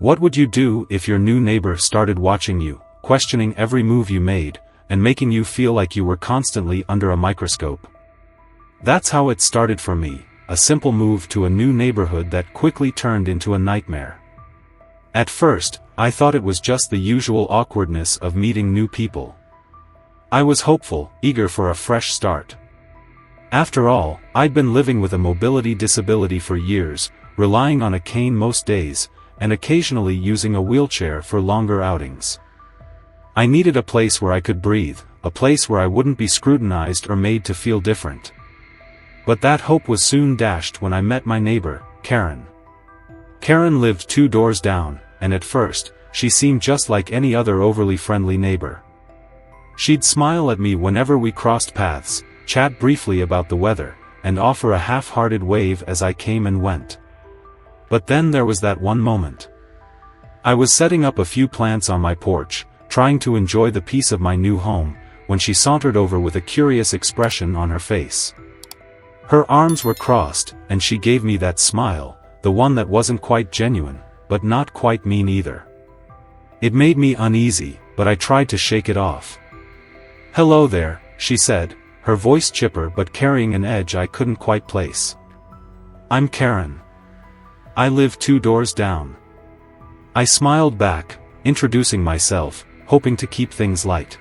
What would you do if your new neighbor started watching you, questioning every move you made, and making you feel like you were constantly under a microscope? That's how it started for me, a simple move to a new neighborhood that quickly turned into a nightmare. At first, I thought it was just the usual awkwardness of meeting new people. I was hopeful, eager for a fresh start. After all, I'd been living with a mobility disability for years, relying on a cane most days, and occasionally using a wheelchair for longer outings. I needed a place where I could breathe, a place where I wouldn't be scrutinized or made to feel different. But that hope was soon dashed when I met my neighbor, Karen. Karen lived 2 doors down, and at first, she seemed just like any other overly friendly neighbor. She'd smile at me whenever we crossed paths, chat briefly about the weather, and offer a half-hearted wave as I came and went. But then there was that one moment. I was setting up a few plants on my porch, trying to enjoy the peace of my new home, when she sauntered over with a curious expression on her face. Her arms were crossed, and she gave me that smile, the one that wasn't quite genuine, but not quite mean either. It made me uneasy, but I tried to shake it off. "Hello there," she said, her voice chipper but carrying an edge I couldn't quite place. "I'm Karen. I live 2 doors down." I smiled back, introducing myself, hoping to keep things light.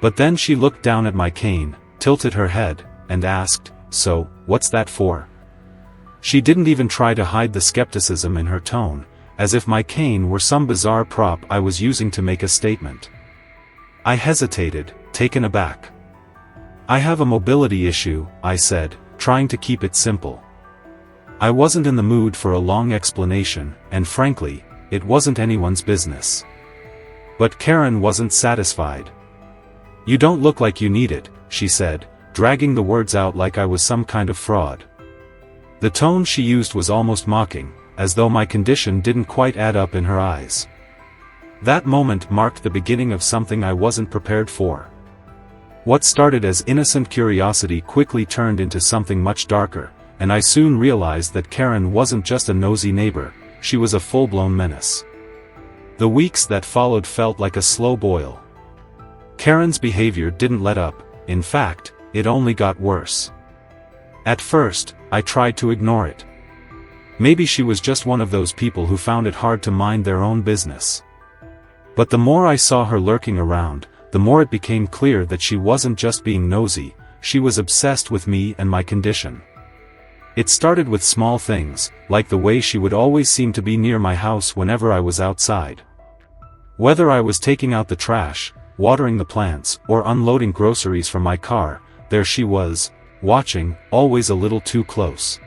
But then she looked down at my cane, tilted her head, and asked, "So, what's that for?" She didn't even try to hide the skepticism in her tone, as if my cane were some bizarre prop I was using to make a statement. I hesitated, taken aback. "I have a mobility issue," I said, trying to keep it simple. I wasn't in the mood for a long explanation, and frankly, it wasn't anyone's business. But Karen wasn't satisfied. "You don't look like you need it," she said, dragging the words out like I was some kind of fraud. The tone she used was almost mocking, as though my condition didn't quite add up in her eyes. That moment marked the beginning of something I wasn't prepared for. What started as innocent curiosity quickly turned into something much darker, and I soon realized that Karen wasn't just a nosy neighbor, she was a full-blown menace. The weeks that followed felt like a slow boil. Karen's behavior didn't let up, in fact, it only got worse. At first, I tried to ignore it. Maybe she was just one of those people who found it hard to mind their own business. But the more I saw her lurking around, the more it became clear that she wasn't just being nosy, she was obsessed with me and my condition. It started with small things, like the way she would always seem to be near my house whenever I was outside. Whether I was taking out the trash, watering the plants, or unloading groceries from my car, there she was, watching, always a little too close.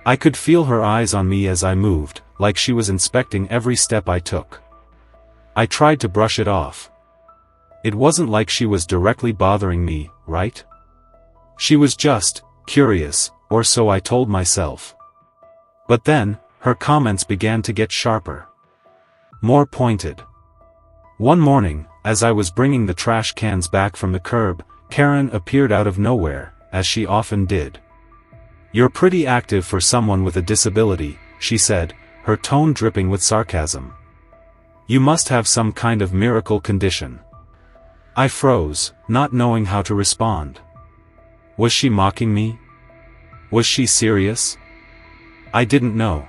I could feel her eyes on me as I moved, like she was inspecting every step I took. I tried to brush it off. It wasn't like she was directly bothering me, right? She was just curious, or so I told myself. But then, her comments began to get sharper. More pointed. One morning, as I was bringing the trash cans back from the curb, Karen appeared out of nowhere, as she often did. "You're pretty active for someone with a disability," she said, her tone dripping with sarcasm. "You must have some kind of miracle condition." I froze, not knowing how to respond. Was she mocking me? Was she serious? I didn't know.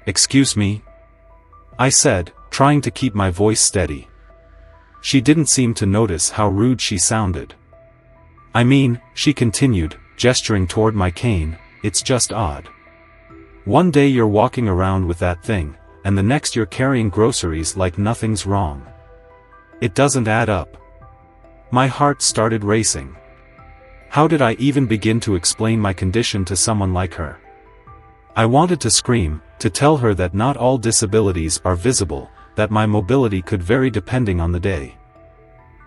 "Excuse me?" I said, trying to keep my voice steady. She didn't seem to notice how rude she sounded. "I mean," she continued, gesturing toward my cane, "it's just odd. One day you're walking around with that thing, and the next you're carrying groceries like nothing's wrong. It doesn't add up." My heart started racing. How did I even begin to explain my condition to someone like her? I wanted to scream, to tell her that not all disabilities are visible, that my mobility could vary depending on the day.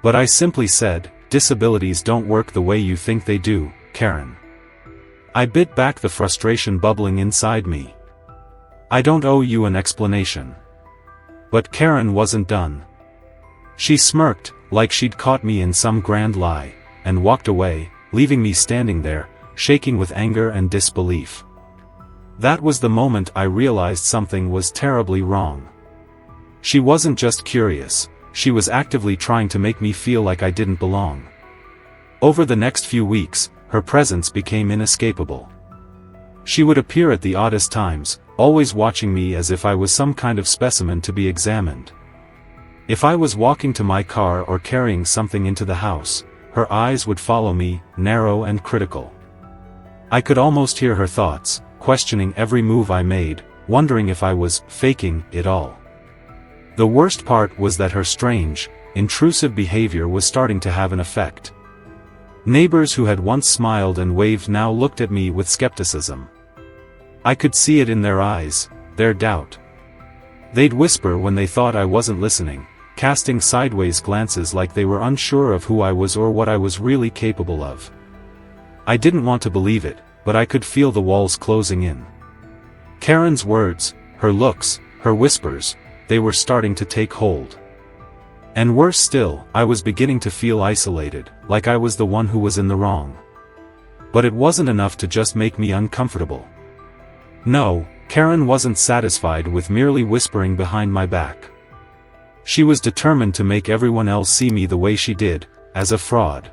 But I simply said, "Disabilities don't work the way you think they do, Karen." I bit back the frustration bubbling inside me. "I don't owe you an explanation." But Karen wasn't done. She smirked, like she'd caught me in some grand lie, and walked away, leaving me standing there, shaking with anger and disbelief. That was the moment I realized something was terribly wrong. She wasn't just curious, she was actively trying to make me feel like I didn't belong. Over the next few weeks, her presence became inescapable. She would appear at the oddest times, always watching me as if I was some kind of specimen to be examined. If I was walking to my car or carrying something into the house, her eyes would follow me, narrow and critical. I could almost hear her thoughts, questioning every move I made, wondering if I was faking it all. The worst part was that her strange, intrusive behavior was starting to have an effect. Neighbors who had once smiled and waved now looked at me with skepticism. I could see it in their eyes, their doubt. They'd whisper when they thought I wasn't listening, casting sideways glances like they were unsure of who I was or what I was really capable of. I didn't want to believe it, but I could feel the walls closing in. Karen's words, her looks, her whispers, they were starting to take hold. And worse still, I was beginning to feel isolated, like I was the one who was in the wrong. But it wasn't enough to just make me uncomfortable. No, Karen wasn't satisfied with merely whispering behind my back. She was determined to make everyone else see me the way she did, as a fraud.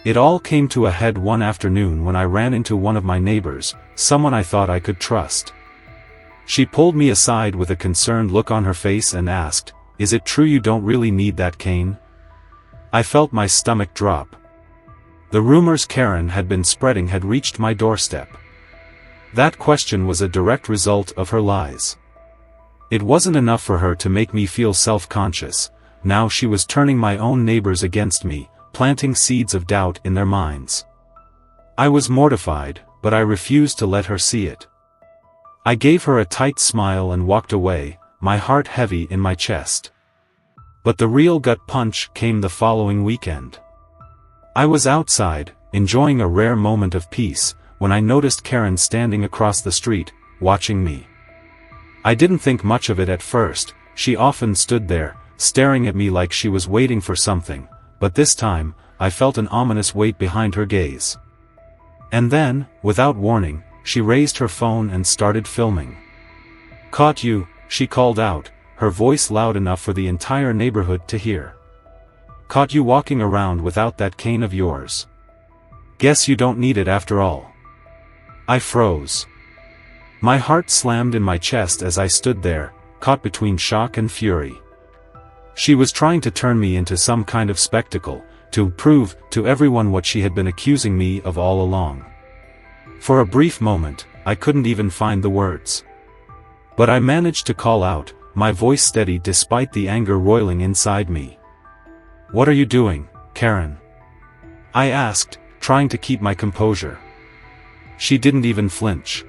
It all came to a head one afternoon when I ran into one of my neighbors, someone I thought I could trust. She pulled me aside with a concerned look on her face and asked, "Is it true you don't really need that cane?" I felt my stomach drop. The rumors Karen had been spreading had reached my doorstep. That question was a direct result of her lies. It wasn't enough for her to make me feel self-conscious, now she was turning my own neighbors against me, planting seeds of doubt in their minds. I was mortified, but I refused to let her see it. I gave her a tight smile and walked away, my heart heavy in my chest. But the real gut punch came the following weekend. I was outside, enjoying a rare moment of peace, when I noticed Karen standing across the street, watching me. I didn't think much of it at first, she often stood there, staring at me like she was waiting for something, but this time, I felt an ominous weight behind her gaze. And then, without warning, she raised her phone and started filming. "Caught you," she called out, her voice loud enough for the entire neighborhood to hear. "Caught you walking around without that cane of yours. Guess you don't need it after all." I froze. My heart slammed in my chest as I stood there, caught between shock and fury. She was trying to turn me into some kind of spectacle, to prove to everyone what she had been accusing me of all along. For a brief moment, I couldn't even find the words. But I managed to call out, my voice steady despite the anger roiling inside me. "What are you doing, Karen?" I asked, trying to keep my composure. She didn't even flinch.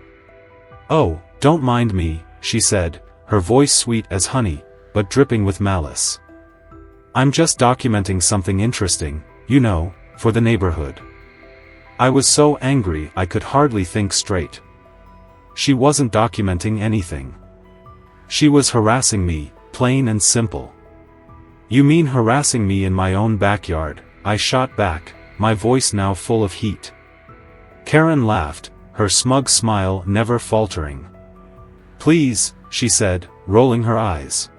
"Oh, don't mind me," she said, her voice sweet as honey, but dripping with malice. "I'm just documenting something interesting, you know, for the neighborhood." I was so angry I could hardly think straight. She wasn't documenting anything. She was harassing me, plain and simple. "You mean harassing me in my own backyard?" I shot back, my voice now full of heat. Karen laughed, her smug smile never faltering. "Please," she said, rolling her eyes.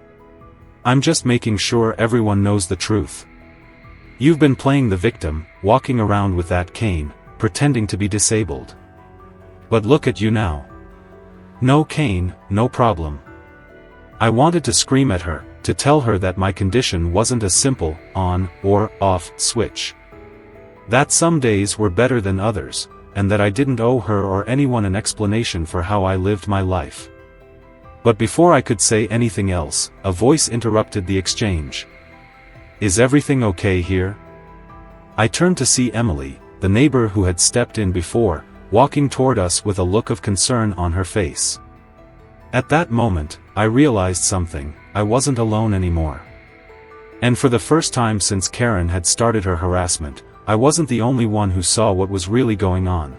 "I'm just making sure everyone knows the truth. You've been playing the victim, walking around with that cane, pretending to be disabled. But look at you now. No cane, no problem." I wanted to scream at her, to tell her that my condition wasn't a simple on or off switch. That some days were better than others, and that I didn't owe her or anyone an explanation for how I lived my life. But before I could say anything else, a voice interrupted the exchange. "Is everything okay here?" I turned to see Emily, the neighbor who had stepped in before, walking toward us with a look of concern on her face. At that moment, I realized something, I wasn't alone anymore. And for the first time since Karen had started her harassment, I wasn't the only one who saw what was really going on.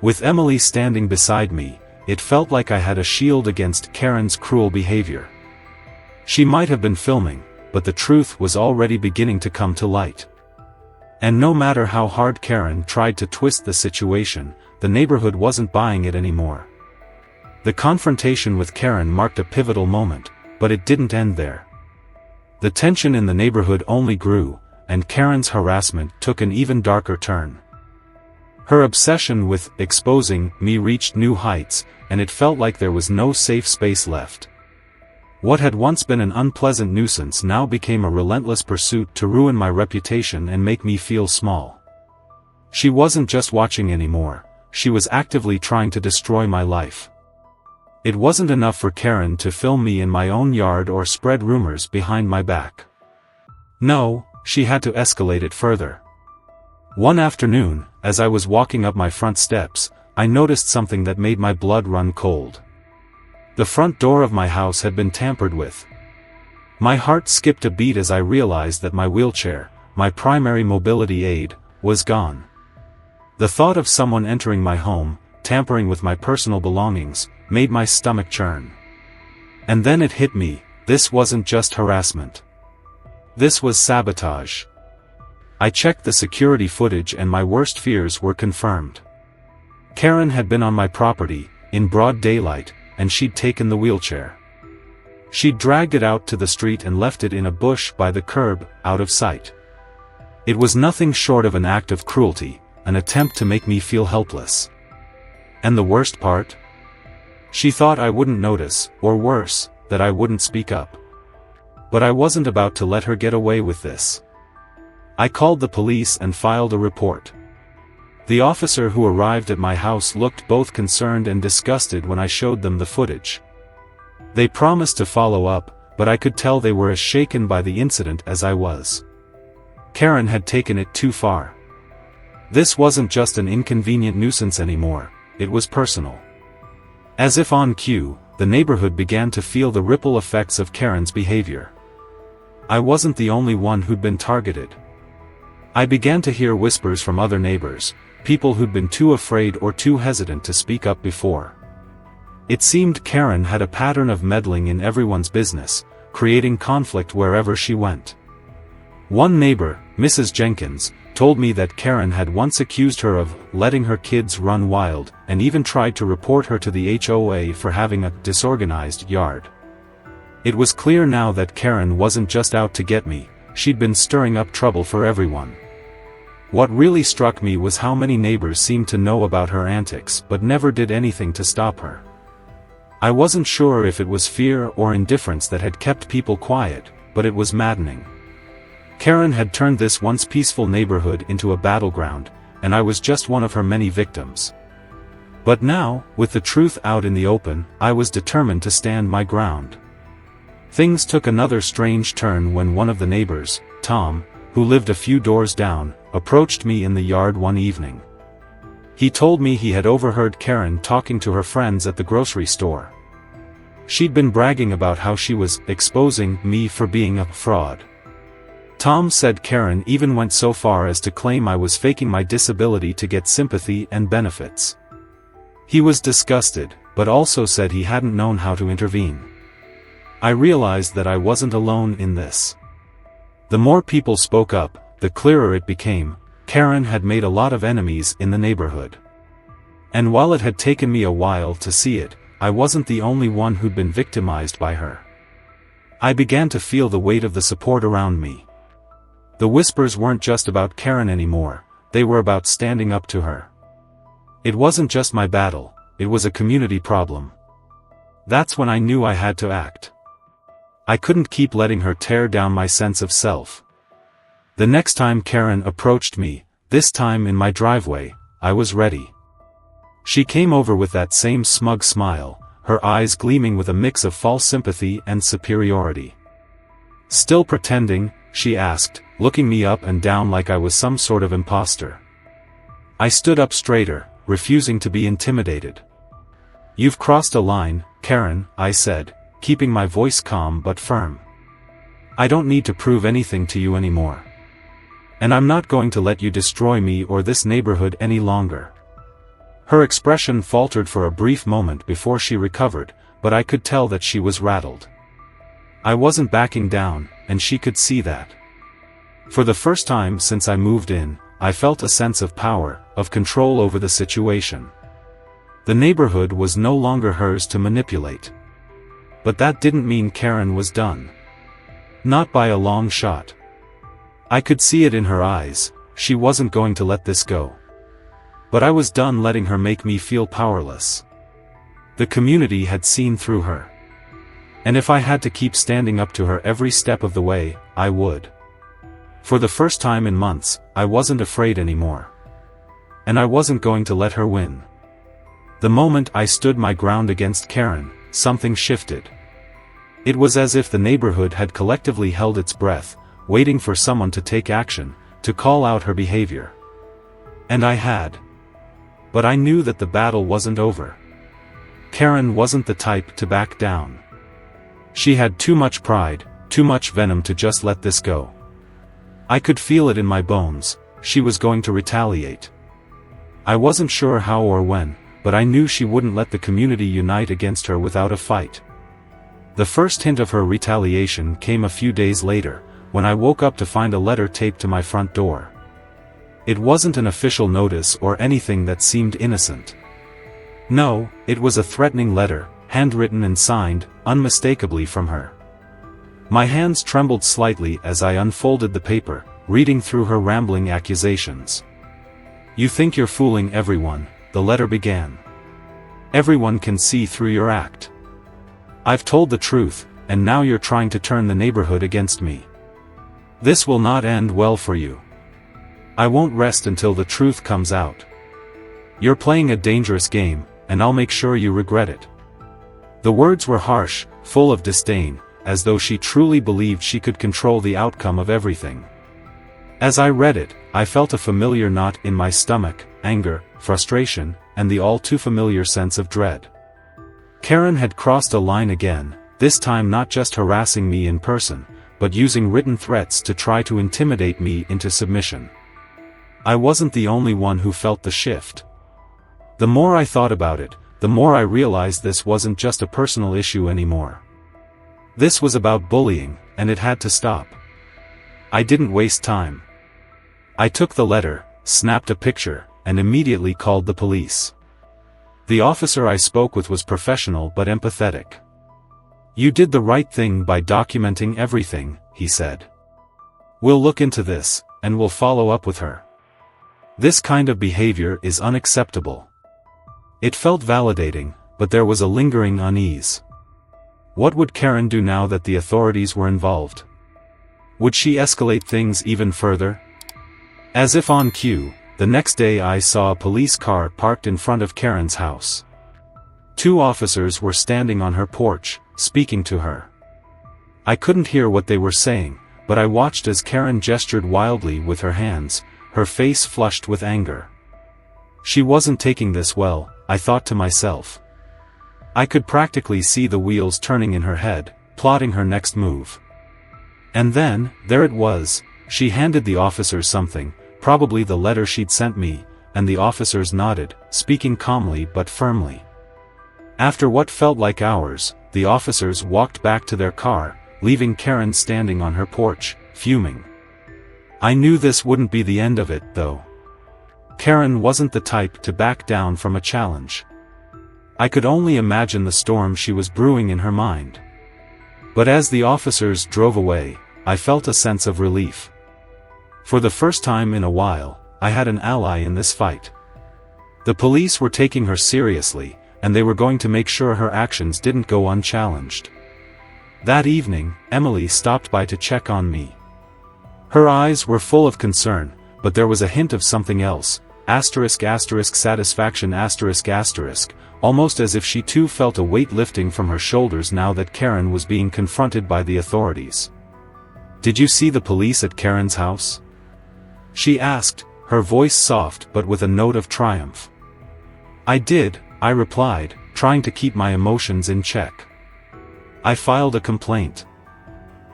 With Emily standing beside me, it felt like I had a shield against Karen's cruel behavior. She might have been filming, but the truth was already beginning to come to light. And no matter how hard Karen tried to twist the situation, the neighborhood wasn't buying it anymore. The confrontation with Karen marked a pivotal moment, but it didn't end there. The tension in the neighborhood only grew, and Karen's harassment took an even darker turn. Her obsession with exposing me reached new heights, and it felt like there was no safe space left. What had once been an unpleasant nuisance now became a relentless pursuit to ruin my reputation and make me feel small. She wasn't just watching anymore, she was actively trying to destroy my life. It wasn't enough for Karen to film me in my own yard or spread rumors behind my back. No, she had to escalate it further. One afternoon, as I was walking up my front steps, I noticed something that made my blood run cold. The front door of my house had been tampered with. My heart skipped a beat as I realized that my wheelchair, my primary mobility aid, was gone. The thought of someone entering my home, tampering with my personal belongings, made my stomach churn. And then it hit me, this wasn't just harassment. This was sabotage. I checked the security footage and my worst fears were confirmed. Karen had been on my property, in broad daylight, and she'd taken the wheelchair. She'd dragged it out to the street and left it in a bush by the curb, out of sight. It was nothing short of an act of cruelty, an attempt to make me feel helpless. And the worst part? She thought I wouldn't notice, or worse, that I wouldn't speak up. But I wasn't about to let her get away with this. I called the police and filed a report. The officer who arrived at my house looked both concerned and disgusted when I showed them the footage. They promised to follow up, but I could tell they were as shaken by the incident as I was. Karen had taken it too far. This wasn't just an inconvenient nuisance anymore, it was personal. As if on cue, the neighborhood began to feel the ripple effects of Karen's behavior. I wasn't the only one who'd been targeted. I began to hear whispers from other neighbors, people who'd been too afraid or too hesitant to speak up before. It seemed Karen had a pattern of meddling in everyone's business, creating conflict wherever she went. One neighbor, Mrs. Jenkins, told me that Karen had once accused her of letting her kids run wild, and even tried to report her to the HOA for having a disorganized yard. It was clear now that Karen wasn't just out to get me, she'd been stirring up trouble for everyone. What really struck me was how many neighbors seemed to know about her antics but never did anything to stop her. I wasn't sure if it was fear or indifference that had kept people quiet, but it was maddening. Karen had turned this once peaceful neighborhood into a battleground, and I was just one of her many victims. But now, with the truth out in the open, I was determined to stand my ground. Things took another strange turn when one of the neighbors, Tom, who lived a few doors down, approached me in the yard one evening. He told me he had overheard Karen talking to her friends at the grocery store. She'd been bragging about how she was exposing me for being a fraud. Tom said Karen even went so far as to claim I was faking my disability to get sympathy and benefits. He was disgusted, but also said he hadn't known how to intervene. I realized that I wasn't alone in this. The more people spoke up, the clearer it became, Karen had made a lot of enemies in the neighborhood. And while it had taken me a while to see it, I wasn't the only one who'd been victimized by her. I began to feel the weight of the support around me. The whispers weren't just about Karen anymore, they were about standing up to her. It wasn't just my battle, it was a community problem. That's when I knew I had to act. I couldn't keep letting her tear down my sense of self. The next time Karen approached me, this time in my driveway, I was ready. She came over with that same smug smile, her eyes gleaming with a mix of false sympathy and superiority. Still pretending, she asked, looking me up and down like I was some sort of imposter. I stood up straighter, refusing to be intimidated. "You've crossed a line, Karen," I said, keeping my voice calm but firm. "I don't need to prove anything to you anymore. And I'm not going to let you destroy me or this neighborhood any longer." Her expression faltered for a brief moment before she recovered, but I could tell that she was rattled. I wasn't backing down, and she could see that. For the first time since I moved in, I felt a sense of power, of control over the situation. The neighborhood was no longer hers to manipulate. But that didn't mean Karen was done. Not by a long shot. I could see it in her eyes, she wasn't going to let this go. But I was done letting her make me feel powerless. The community had seen through her. And if I had to keep standing up to her every step of the way, I would. For the first time in months, I wasn't afraid anymore. And I wasn't going to let her win. The moment I stood my ground against Karen, something shifted. It was as if the neighborhood had collectively held its breath, waiting for someone to take action, to call out her behavior. And I had. But I knew that the battle wasn't over. Karen wasn't the type to back down. She had too much pride, too much venom to just let this go. I could feel it in my bones, she was going to retaliate. I wasn't sure how or when, but I knew she wouldn't let the community unite against her without a fight. The first hint of her retaliation came a few days later, when I woke up to find a letter taped to my front door. It wasn't an official notice or anything that seemed innocent. No, it was a threatening letter, handwritten and signed, unmistakably from her. My hands trembled slightly as I unfolded the paper, reading through her rambling accusations. "You think you're fooling everyone," the letter began. "Everyone can see through your act. I've told the truth, and now you're trying to turn the neighborhood against me. This will not end well for you. I won't rest until the truth comes out. You're playing a dangerous game, and I'll make sure you regret it." The words were harsh, full of disdain, as though she truly believed she could control the outcome of everything. As I read it, I felt a familiar knot in my stomach, anger, frustration, and the all-too-familiar sense of dread. Karen had crossed a line again, this time not just harassing me in person, but using written threats to try to intimidate me into submission. I wasn't the only one who felt the shift. The more I thought about it, the more I realized this wasn't just a personal issue anymore. This was about bullying, and it had to stop. I didn't waste time. I took the letter, snapped a picture, and immediately called the police. The officer I spoke with was professional but empathetic. "You did the right thing by documenting everything," he said. "We'll look into this, and we'll follow up with her. This kind of behavior is unacceptable." It felt validating, but there was a lingering unease. What would Karen do now that the authorities were involved? Would she escalate things even further? As if on cue, the next day I saw a police car parked in front of Karen's house. 2 officers were standing on her porch, speaking to her. I couldn't hear what they were saying, but I watched as Karen gestured wildly with her hands, her face flushed with anger. She wasn't taking this well, I thought to myself. I could practically see the wheels turning in her head, plotting her next move. And then, there it was, she handed the officers something, probably the letter she'd sent me, and the officers nodded, speaking calmly but firmly. After what felt like hours, the officers walked back to their car, leaving Karen standing on her porch, fuming. I knew this wouldn't be the end of it, though. Karen wasn't the type to back down from a challenge. I could only imagine the storm she was brewing in her mind. But as the officers drove away, I felt a sense of relief. For the first time in a while, I had an ally in this fight. The police were taking her seriously, and they were going to make sure her actions didn't go unchallenged. That evening, Emily stopped by to check on me. Her eyes were full of concern, but there was a hint of something else, satisfaction, almost as if she too felt a weight lifting from her shoulders now that Karen was being confronted by the authorities. "Did you see the police at Karen's house?" she asked, her voice soft but with a note of triumph. "I did," I replied, trying to keep my emotions in check. "I filed a complaint."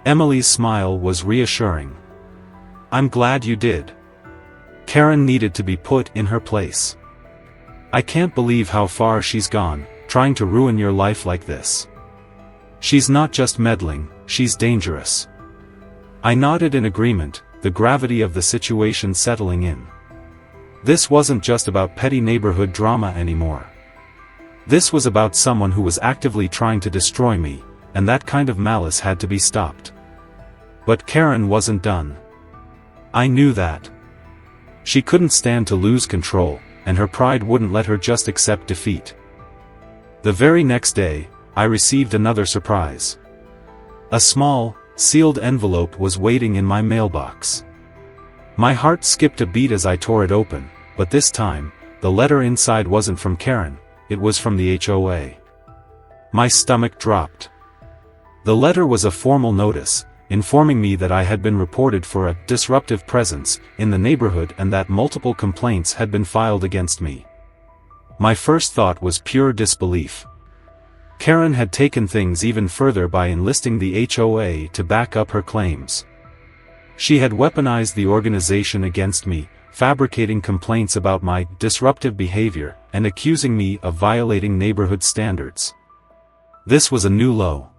Emily's smile was reassuring. "I'm glad you did. Karen needed to be put in her place. I can't believe how far she's gone, trying to ruin your life like this. She's not just meddling, she's dangerous." I nodded in agreement, the gravity of the situation settling in. This wasn't just about petty neighborhood drama anymore. This was about someone who was actively trying to destroy me, and that kind of malice had to be stopped. But Karen wasn't done. I knew that. She couldn't stand to lose control, and her pride wouldn't let her just accept defeat. The very next day, I received another surprise. A small, sealed envelope was waiting in my mailbox. My heart skipped a beat as I tore it open, but this time, the letter inside wasn't from Karen, it was from the HOA. My stomach dropped. The letter was a formal notice, informing me that I had been reported for a disruptive presence in the neighborhood and that multiple complaints had been filed against me. My first thought was pure disbelief. Karen had taken things even further by enlisting the HOA to back up her claims. She had weaponized the organization against me, fabricating complaints about my disruptive behavior and accusing me of violating neighborhood standards. This was a new low.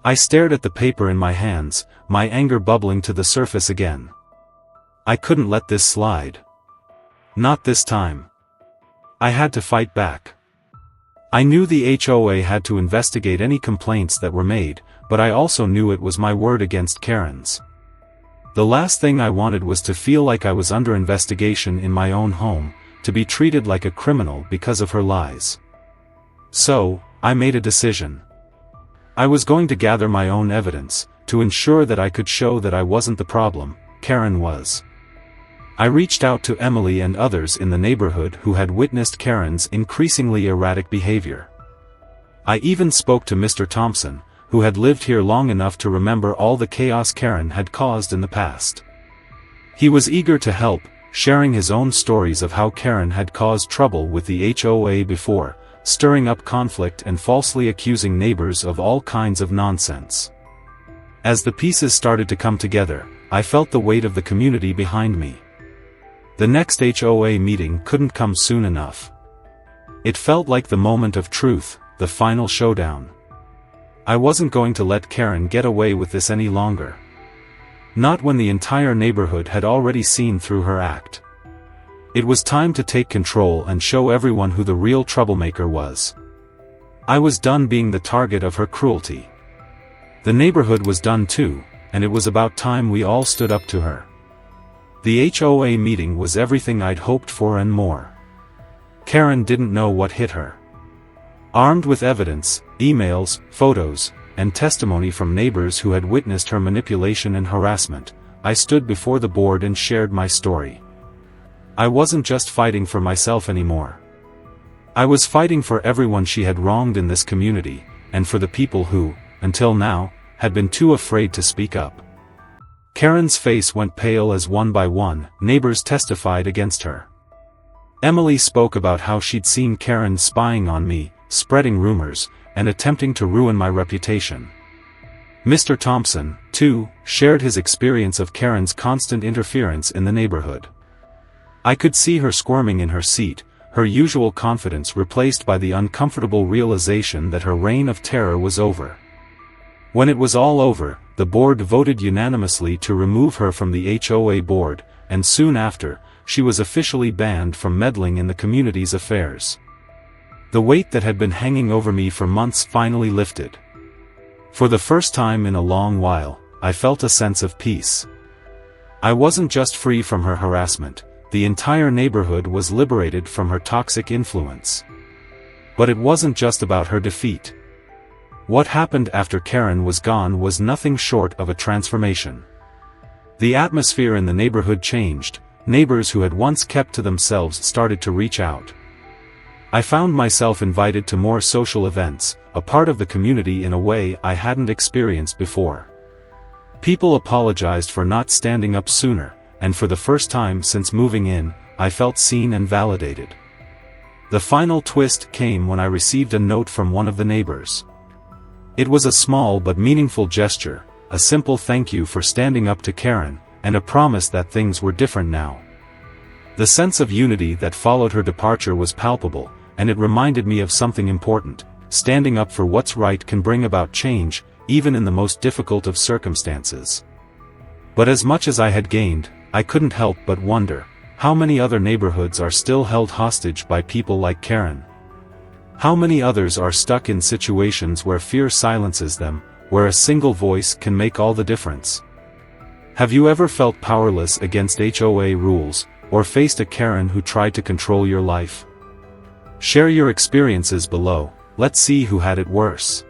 I stared at the paper in my hands, my anger bubbling to the surface again. I couldn't let this slide. Not this time. I had to fight back. I knew the HOA had to investigate any complaints that were made, but I also knew it was my word against Karen's. The last thing I wanted was to feel like I was under investigation in my own home, to be treated like a criminal because of her lies. So, I made a decision. I was going to gather my own evidence, to ensure that I could show that I wasn't the problem, Karen was. I reached out to Emily and others in the neighborhood who had witnessed Karen's increasingly erratic behavior. I even spoke to Mr. Thompson, who had lived here long enough to remember all the chaos Karen had caused in the past. He was eager to help, sharing his own stories of how Karen had caused trouble with the HOA before, stirring up conflict and falsely accusing neighbors of all kinds of nonsense. As the pieces started to come together, I felt the weight of the community behind me. The next HOA meeting couldn't come soon enough. It felt like the moment of truth, the final showdown. I wasn't going to let Karen get away with this any longer. Not when the entire neighborhood had already seen through her act. It was time to take control and show everyone who the real troublemaker was. I was done being the target of her cruelty. The neighborhood was done too, and it was about time we all stood up to her. The HOA meeting was everything I'd hoped for and more. Karen didn't know what hit her. Armed with evidence, emails, photos, and testimony from neighbors who had witnessed her manipulation and harassment, I stood before the board and shared my story. I wasn't just fighting for myself anymore. I was fighting for everyone she had wronged in this community, and for the people who, until now, had been too afraid to speak up. Karen's face went pale as one by one, neighbors testified against her. Emily spoke about how she'd seen Karen spying on me, spreading rumors, and attempting to ruin my reputation. Mr. Thompson, too, shared his experience of Karen's constant interference in the neighborhood. I could see her squirming in her seat, her usual confidence replaced by the uncomfortable realization that her reign of terror was over. When it was all over, the board voted unanimously to remove her from the HOA board, and soon after, she was officially banned from meddling in the community's affairs. The weight that had been hanging over me for months finally lifted. For the first time in a long while, I felt a sense of peace. I wasn't just free from her harassment. The entire neighborhood was liberated from her toxic influence. But it wasn't just about her defeat. What happened after Karen was gone was nothing short of a transformation. The atmosphere in the neighborhood changed. Neighbors who had once kept to themselves started to reach out. I found myself invited to more social events, a part of the community in a way I hadn't experienced before. People apologized for not standing up sooner, and for the first time since moving in, I felt seen and validated. The final twist came when I received a note from one of the neighbors. It was a small but meaningful gesture, a simple thank you for standing up to Karen, and a promise that things were different now. The sense of unity that followed her departure was palpable, and it reminded me of something important. Standing up for what's right can bring about change, even in the most difficult of circumstances. But as much as I had gained, I couldn't help but wonder, how many other neighborhoods are still held hostage by people like Karen? How many others are stuck in situations where fear silences them, where a single voice can make all the difference? Have you ever felt powerless against HOA rules, or faced a Karen who tried to control your life? Share your experiences below. Let's see who had it worse.